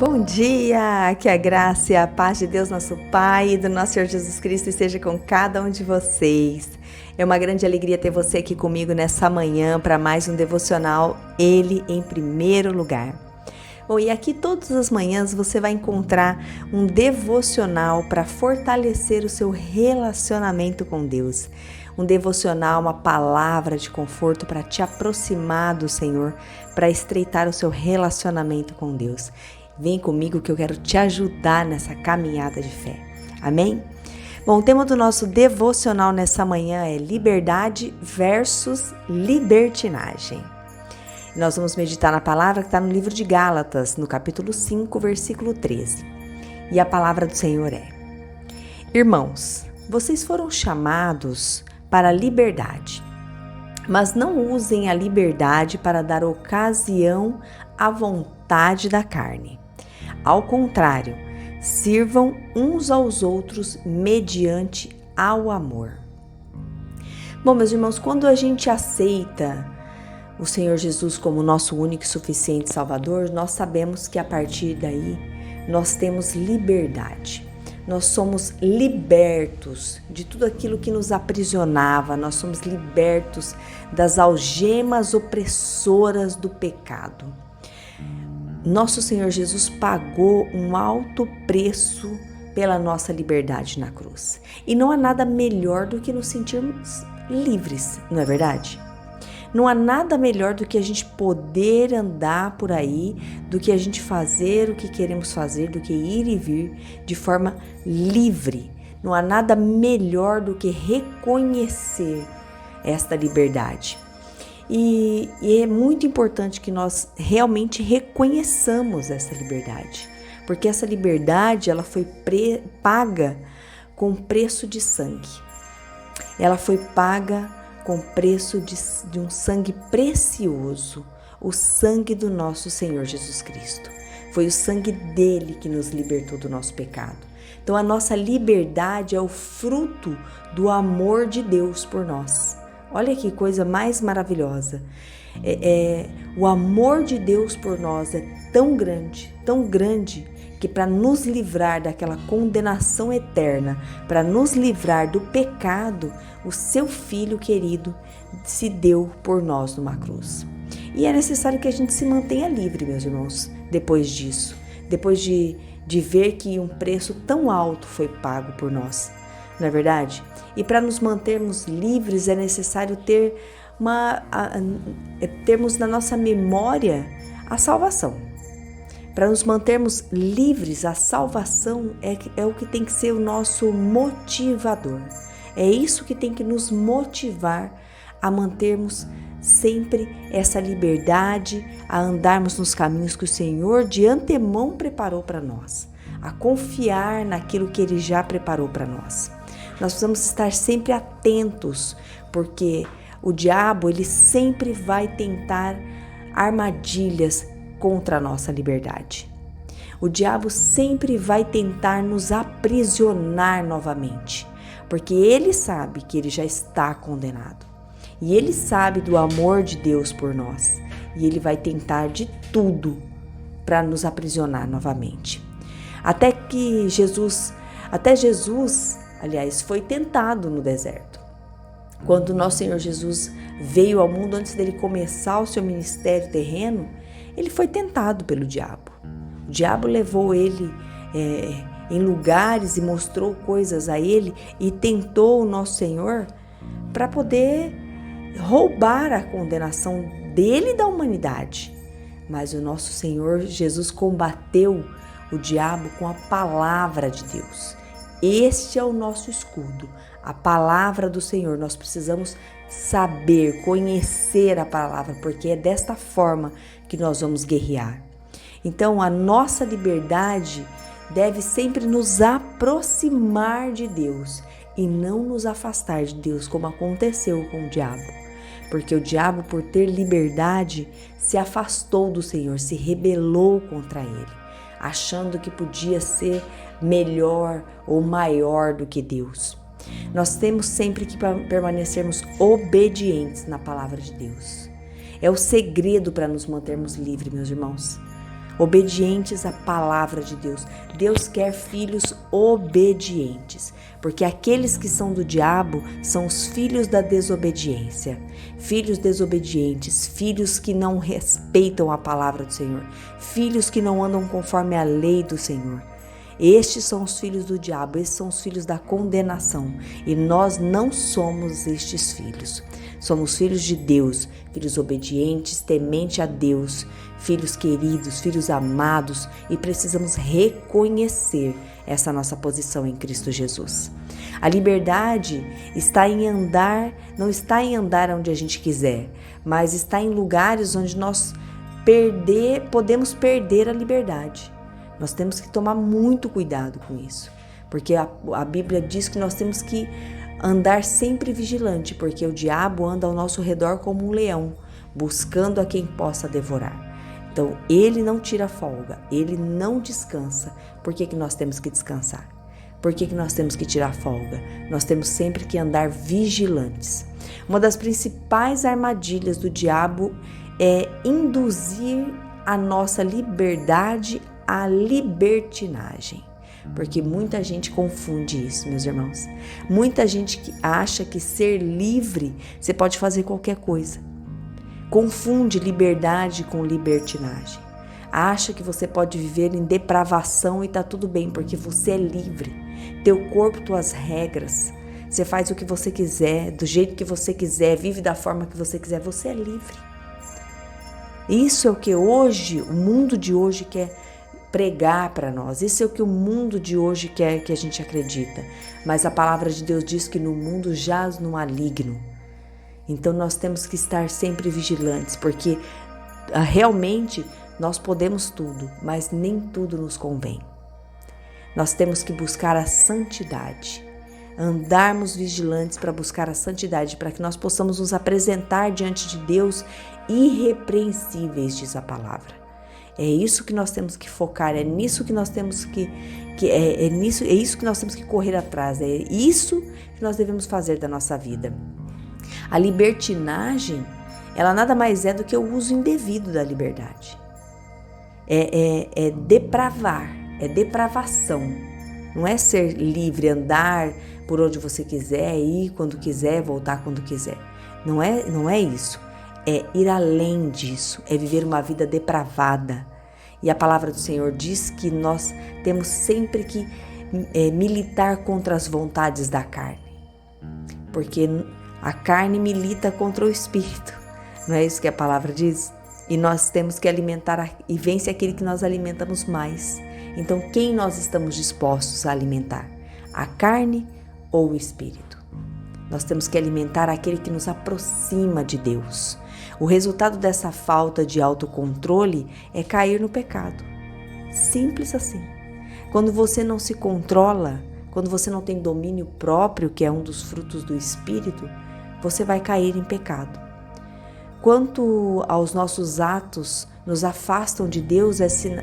Bom dia, que a graça e a paz de Deus, nosso Pai, e do nosso Senhor Jesus Cristo esteja com cada um de vocês. É uma grande alegria ter você aqui comigo nessa manhã para mais um devocional, Ele em primeiro lugar. Bom, e aqui todas as manhãs você vai encontrar um devocional para fortalecer o seu relacionamento com Deus. Um devocional, uma palavra de conforto para te aproximar do Senhor, para estreitar o seu relacionamento com Deus. Vem comigo que eu quero te ajudar nessa caminhada de fé. Amém? Bom, o tema do nosso devocional nessa manhã é liberdade versus libertinagem. Nós vamos meditar na palavra que está no livro de Gálatas, no capítulo 5, versículo 13. E a palavra do Senhor é: Irmãos, vocês foram chamados para a liberdade, mas não usem a liberdade para dar ocasião à vontade da carne. Ao contrário, sirvam uns aos outros mediante ao amor. Bom, meus irmãos, quando a gente aceita o Senhor Jesus como nosso único e suficiente Salvador, nós sabemos que a partir daí nós temos liberdade. Nós somos libertos de tudo aquilo que nos aprisionava, nós somos libertos das algemas opressoras do pecado. Nosso Senhor Jesus pagou um alto preço pela nossa liberdade na cruz. E não há nada melhor do que nos sentirmos livres, não é verdade? Não há nada melhor do que a gente poder andar por aí, do que a gente fazer o que queremos fazer, do que ir e vir de forma livre. Não há nada melhor do que reconhecer esta liberdade. E é muito importante que nós realmente reconheçamos essa liberdade, porque essa liberdade ela foi paga com preço de sangue. Ela foi paga com preço de um sangue precioso, o sangue do nosso Senhor Jesus Cristo. Foi o sangue dele que nos libertou do nosso pecado. Então a nossa liberdade é o fruto do amor de Deus por nós. Olha que coisa mais maravilhosa. O amor de Deus por nós é tão grande, que para nos livrar daquela condenação eterna, para nos livrar do pecado, o seu Filho querido se deu por nós numa cruz. E é necessário que a gente se mantenha livre, meus irmãos, depois disso, depois de ver que um preço tão alto foi pago por nós. Não é verdade? E para nos mantermos livres é necessário termos na nossa memória a salvação. Para nos mantermos livres, a salvação é o que tem que ser o nosso motivador. É isso que tem que nos motivar a mantermos sempre essa liberdade, a andarmos nos caminhos que o Senhor de antemão preparou para nós, a confiar naquilo que Ele já preparou para nós. Nós precisamos estar sempre atentos, porque o diabo ele sempre vai tentar armadilhas contra a nossa liberdade. O diabo sempre vai tentar nos aprisionar novamente, porque ele sabe que ele já está condenado. E ele sabe do amor de Deus por nós. E ele vai tentar de tudo para nos aprisionar novamente. Até Jesus, aliás, foi tentado no deserto. Quando nosso Senhor Jesus veio ao mundo, antes dele começar o seu ministério terreno, ele foi tentado pelo diabo. O diabo levou ele em lugares e mostrou coisas a ele e tentou o nosso Senhor para poder roubar a condenação dele e da humanidade. Mas o nosso Senhor Jesus combateu o diabo com a palavra de Deus. Este é o nosso escudo, a palavra do Senhor. Nós precisamos saber, conhecer a palavra, porque é desta forma que nós vamos guerrear. Então, a nossa liberdade deve sempre nos aproximar de Deus e não nos afastar de Deus, como aconteceu com o diabo. Porque o diabo, por ter liberdade, se afastou do Senhor, se rebelou contra ele, achando que podia ser melhor ou maior do que Deus. Nós temos sempre que permanecermos obedientes na palavra de Deus. É o segredo para nos mantermos livres, meus irmãos. obedientes à palavra de Deus. Deus quer filhos obedientes, porque aqueles que são do diabo são os filhos da desobediência, filhos desobedientes, filhos que não respeitam a palavra do Senhor, filhos que não andam conforme a lei do Senhor. Estes são os filhos do diabo, esses são os filhos da condenação, e nós não somos estes filhos. Somos filhos de Deus, filhos obedientes, temente a Deus, filhos queridos, filhos amados, e precisamos reconhecer essa nossa posição em Cristo Jesus. A liberdade está em andar, não está em andar onde a gente quiser, mas está em lugares onde nós podemos perder a liberdade. Nós temos que tomar muito cuidado com isso, porque a Bíblia diz que nós temos que andar sempre vigilante, porque o diabo anda ao nosso redor como um leão, buscando a quem possa devorar. Então, ele não tira folga, ele não descansa. Por que nós temos que descansar? Por que nós temos que tirar folga? Nós temos sempre que andar vigilantes. Uma das principais armadilhas do diabo é induzir a nossa liberdade à libertinagem. Porque muita gente confunde isso, meus irmãos. Muita gente que acha que ser livre, você pode fazer qualquer coisa. Confunde liberdade com libertinagem. Acha que você pode viver em depravação e tá tudo bem, porque você é livre. Teu corpo, tuas regras. Você faz o que você quiser, do jeito que você quiser, vive da forma que você quiser. Você é livre. Isso é o que hoje, o mundo de hoje quer pregar para nós. Isso é o que o mundo de hoje quer que a gente acredita. Mas a palavra de Deus diz que no mundo jaz no maligno. Então nós temos que estar sempre vigilantes, porque realmente nós podemos tudo, mas nem tudo nos convém. Nós temos que buscar a santidade, andarmos vigilantes para buscar a santidade, para que nós possamos nos apresentar diante de Deus irrepreensíveis, diz a palavra. É isso que nós temos que focar, é nisso que nós temos é isso que nós temos que correr atrás, é isso que nós devemos fazer da nossa vida. A libertinagem, ela nada mais é do que o uso indevido da liberdade. É depravar, é depravação. Não é ser livre, andar por onde você quiser, ir quando quiser, voltar quando quiser. Não é isso. É ir além disso, é viver uma vida depravada. E a palavra do Senhor diz que nós temos sempre que militar contra as vontades da carne. Porque a carne milita contra o espírito. Não é isso que a palavra diz? E nós temos que alimentar e vence aquele que nós alimentamos mais. Então, quem nós estamos dispostos a alimentar? A carne ou o espírito? Nós temos que alimentar aquele que nos aproxima de Deus. O resultado dessa falta de autocontrole é cair no pecado. Simples assim. Quando você não se controla, quando você não tem domínio próprio, que é um dos frutos do espírito, você vai cair em pecado. Quanto aos nossos atos nos afastam de Deus,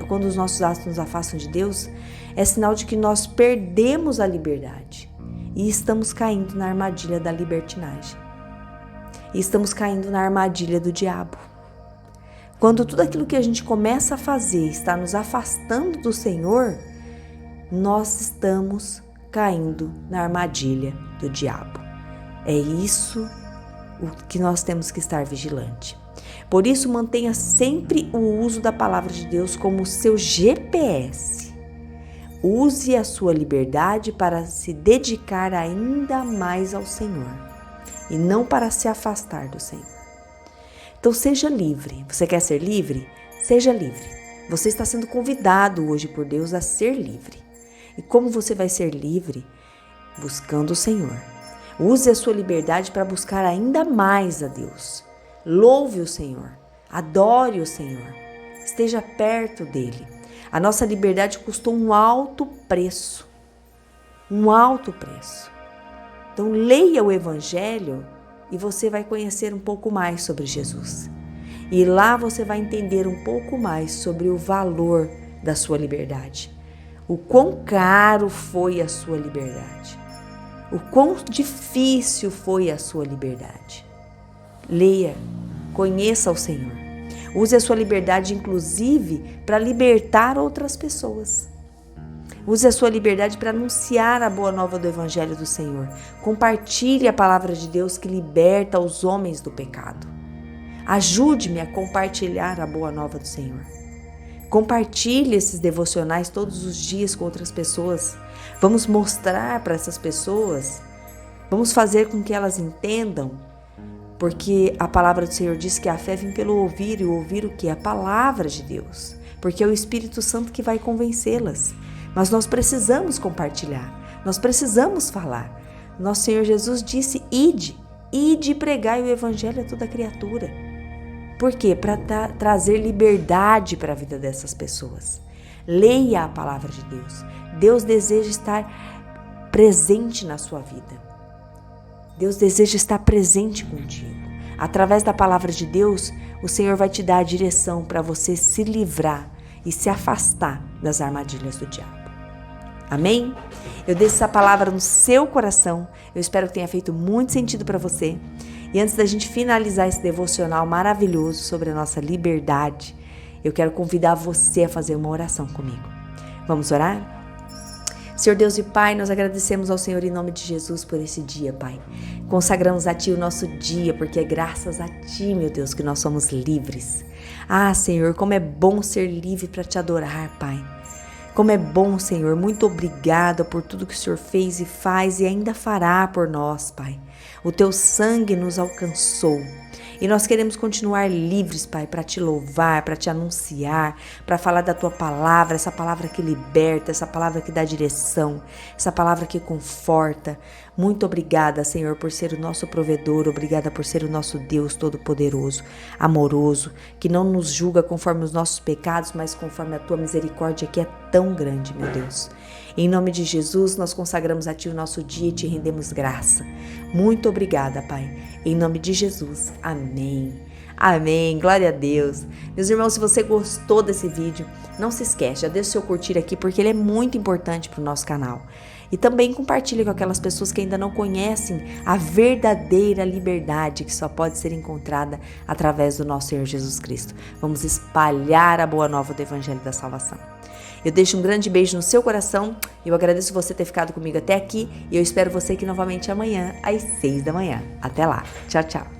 quando os nossos atos nos afastam de Deus, é sinal de que nós perdemos a liberdade e estamos caindo na armadilha da libertinagem. E estamos caindo na armadilha do diabo. Quando tudo aquilo que a gente começa a fazer está nos afastando do Senhor, nós estamos caindo na armadilha do diabo. É isso o que nós temos que estar vigilante. Por isso, mantenha sempre o uso da palavra de Deus como seu GPS. Use a sua liberdade para se dedicar ainda mais ao Senhor e não para se afastar do Senhor. Então, seja livre. Você quer ser livre? Seja livre. Você está sendo convidado hoje por Deus a ser livre. E como você vai ser livre? Buscando o Senhor. Use a sua liberdade para buscar ainda mais a Deus. Louve o Senhor. Adore o Senhor. Esteja perto dele. A nossa liberdade custou um alto preço. Um alto preço. Então, leia o Evangelho e você vai conhecer um pouco mais sobre Jesus. E lá você vai entender um pouco mais sobre o valor da sua liberdade. O quão caro foi a sua liberdade. O quão difícil foi a sua liberdade. Leia, conheça o Senhor. Use a sua liberdade, inclusive, para libertar outras pessoas. Use a sua liberdade para anunciar a boa nova do Evangelho do Senhor. Compartilhe a palavra de Deus que liberta os homens do pecado. Ajude-me a compartilhar a boa nova do Senhor. Compartilhe esses devocionais todos os dias com outras pessoas. Vamos mostrar para essas pessoas, vamos fazer com que elas entendam, porque a palavra do Senhor diz que a fé vem pelo ouvir, e o ouvir o quê? A palavra de Deus, porque é o Espírito Santo que vai convencê-las. Mas nós precisamos compartilhar, nós precisamos falar. Nosso Senhor Jesus disse: ide e pregai o Evangelho a toda criatura. Por quê? Para trazer liberdade para a vida dessas pessoas. Leia a palavra de Deus. Deus deseja estar presente na sua vida. Deus deseja estar presente contigo. Através da palavra de Deus, o Senhor vai te dar a direção para você se livrar e se afastar das armadilhas do diabo. Amém? Eu deixo essa palavra no seu coração. Eu espero que tenha feito muito sentido para você. E antes da gente finalizar esse devocional maravilhoso sobre a nossa liberdade, eu quero convidar você a fazer uma oração comigo. Vamos orar? Senhor Deus e Pai, nós agradecemos ao Senhor em nome de Jesus por esse dia, Pai. Consagramos a Ti o nosso dia, porque é graças a Ti, meu Deus, que nós somos livres. Ah, Senhor, como é bom ser livre para Te adorar, Pai. Como é bom, Senhor, muito obrigada por tudo que o Senhor fez e faz e ainda fará por nós, Pai. O Teu sangue nos alcançou e nós queremos continuar livres, Pai, para Te louvar, para Te anunciar, para falar da Tua palavra, essa palavra que liberta, essa palavra que dá direção, essa palavra que conforta. Muito obrigada, Senhor, por ser o nosso provedor, obrigada por ser o nosso Deus Todo-Poderoso, amoroso, que não nos julga conforme os nossos pecados, mas conforme a Tua misericórdia que é tão grande, meu Deus. Em nome de Jesus, nós consagramos a Ti o nosso dia e Te rendemos graça. Muito obrigada, Pai. Em nome de Jesus. Amém. Amém. Glória a Deus. Meus irmãos, se você gostou desse vídeo, não se esquece, já deixa o seu curtir aqui, porque ele é muito importante para o nosso canal. E também compartilhe com aquelas pessoas que ainda não conhecem a verdadeira liberdade que só pode ser encontrada através do nosso Senhor Jesus Cristo. Vamos espalhar a boa nova do Evangelho da Salvação. Eu deixo um grande beijo no seu coração. Eu agradeço você ter ficado comigo até aqui e eu espero você aqui novamente amanhã às 6 da manhã. Até lá. Tchau, tchau.